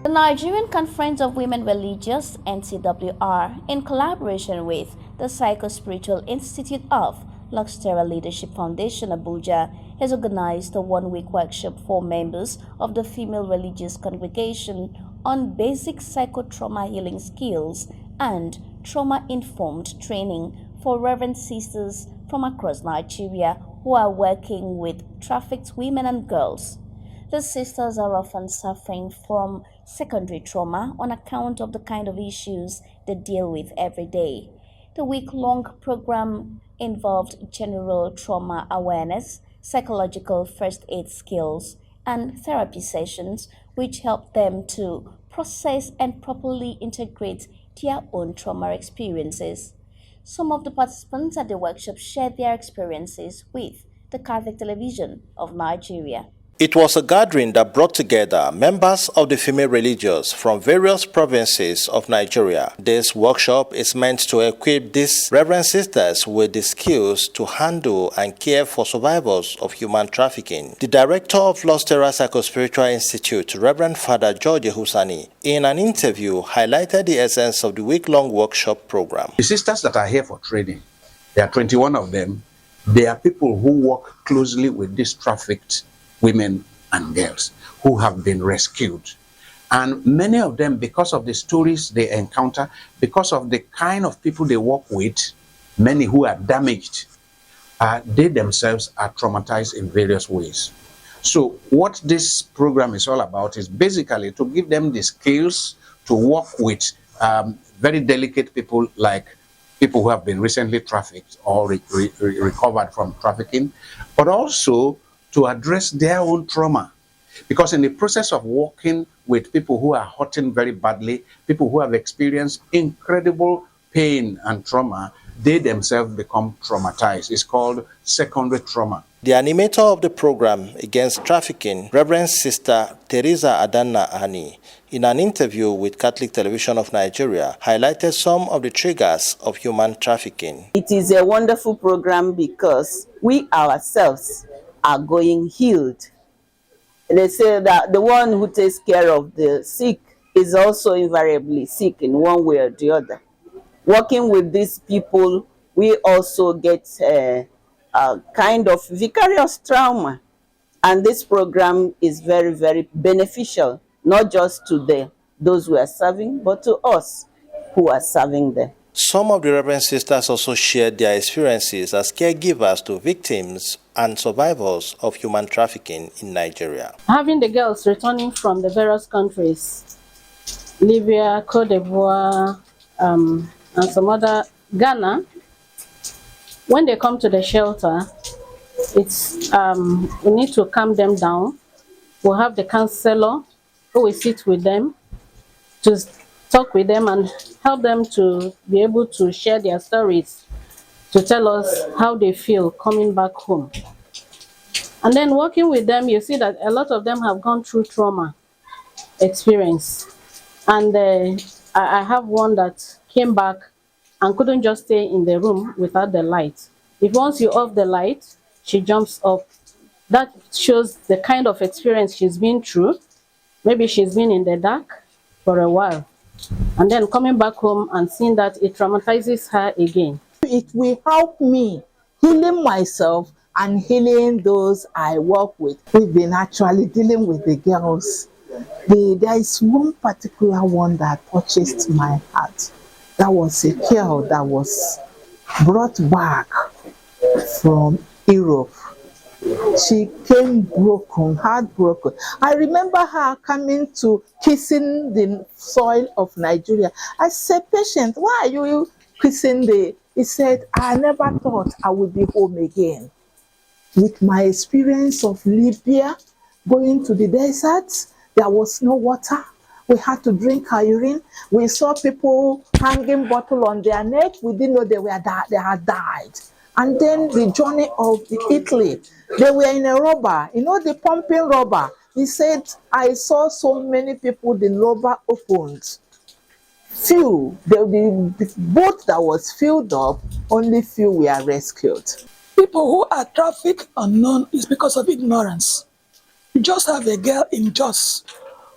The Nigerian Conference of Women Religious (NCWR), in collaboration with the Psycho-Spiritual Institute of Luxterra Leadership Foundation Abuja, has organized a one-week workshop for members of the female religious congregation on basic psychotrauma healing skills and trauma-informed training for Reverend sisters from across Nigeria who are working with trafficked women and girls. The sisters are often suffering from secondary trauma on account of the kind of issues they deal with every day. The week-long program involved general trauma awareness, psychological first aid skills, and therapy sessions which help them to process and properly integrate their own trauma experiences. Some of the participants at the workshop shared their experiences with the Catholic Television of Nigeria. It was a gathering that brought together members of the female religious from various provinces of Nigeria. This workshop is meant to equip these Reverend sisters with the skills to handle and care for survivors of human trafficking. The director of Luxterra Psycho-Spiritual Institute, Reverend Father George Husani, in an interview highlighted the essence of the week-long workshop program. The sisters that are here for training, there are 21 of them. They are people who work closely with these trafficked women and girls who have been rescued. And many of them, because of the stories they encounter, because of the kind of people they work with, many who are damaged, they themselves are traumatized in various ways. So what this program is all about is basically to give them the skills to work with very delicate people, like people who have been recently trafficked or recovered from trafficking, but also to address their own trauma. Because in the process of working with people who are hurting very badly, people who have experienced incredible pain and trauma, they themselves become traumatized. It's called secondary trauma. The animator of the program against trafficking, Reverend Sister Teresa Adanna Ani, in an interview with Catholic Television of Nigeria, highlighted some of the triggers of human trafficking. It is a wonderful program because we ourselves are going healed. They say that the one who takes care of the sick is also invariably sick in one way or the other. Working with these people, we also get a kind of vicarious trauma. And this program is very, very beneficial, not just to those who are serving, but to us who are serving them. Some of the Reverend sisters also shared their experiences as caregivers to victims and survivors of human trafficking in Nigeria. Having the girls returning from the various countries, Libya, Cote d'Ivoire, and some other, Ghana, when they come to the shelter, it's we need to calm them down. We'll have the counselor who will sit with them to talk with them and help them to be able to share their stories, to tell us how they feel coming back home. And then working with them, you see that a lot of them have gone through trauma experience. And I have one that came back and couldn't just stay in the room without the light. If once you off the light, she jumps up. That shows the kind of experience she's been through. Maybe she's been in the dark for a while. And then coming back home and seeing that it traumatizes her again. It will help me healing myself and healing those I work with. We've been actually dealing with the girls. There is one particular one that touched my heart. That was a girl that was brought back from Europe. She came broken, heartbroken. I remember her coming to kissing the soil of Nigeria. I said, patient, why are you kissing the... He said, I never thought I would be home again. With my experience of Libya, going to the desert, there was no water. We had to drink our urine. We saw people hanging bottle on their neck. We didn't know they had died. And then the journey of Italy, they were in a rubber, you know, the pumping rubber. He said, I saw so many people, the rubber opened. Few, the boat that was filled up, only few were rescued. People who are trafficked unknown is because of ignorance. You just have a girl in Jos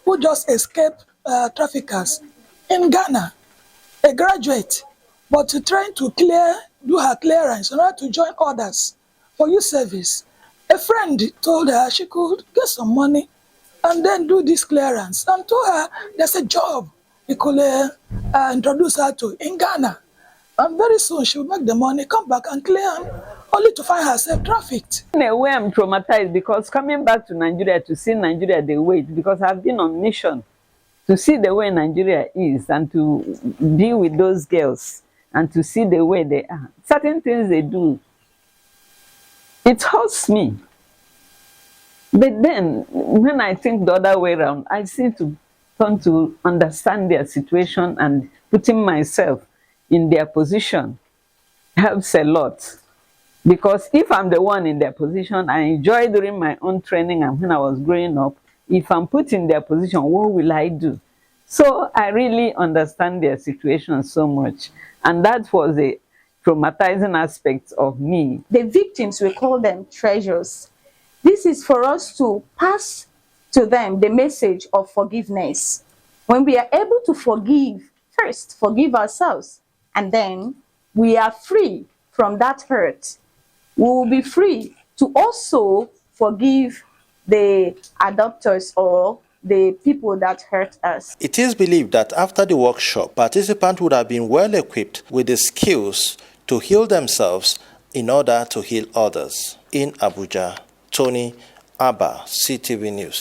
who just escaped traffickers in Ghana, a graduate, but trying to do her clearance in order to join others for youth service. A friend told her she could get some money and then do this clearance, and told her there's a job he could introduce her to in Ghana. And very soon she will make the money, come back and clear, only to find herself trafficked. In a way, I'm traumatized because coming back to Nigeria to see Nigeria the way, because I've been on mission to see the way Nigeria is and to deal with those girls and to see the way they are. Certain things they do, it hurts me. But then, when I think the other way around, I seem to turn to understand their situation, and putting myself in their position helps a lot. Because if I'm the one in their position, I enjoy during my own training and when I was growing up, if I'm put in their position, what will I do? So I really understand their situation so much. And that was a traumatizing aspect of me. The victims, we call them treasures. This is for us to pass to them the message of forgiveness. When we are able to forgive, first forgive ourselves, and then we are free from that hurt. We will be free to also forgive the adopters or the people that hurt us. It is believed that after the workshop, participants would have been well equipped with the skills to heal themselves in order to heal others. In Abuja, Tony Abba, CTV News.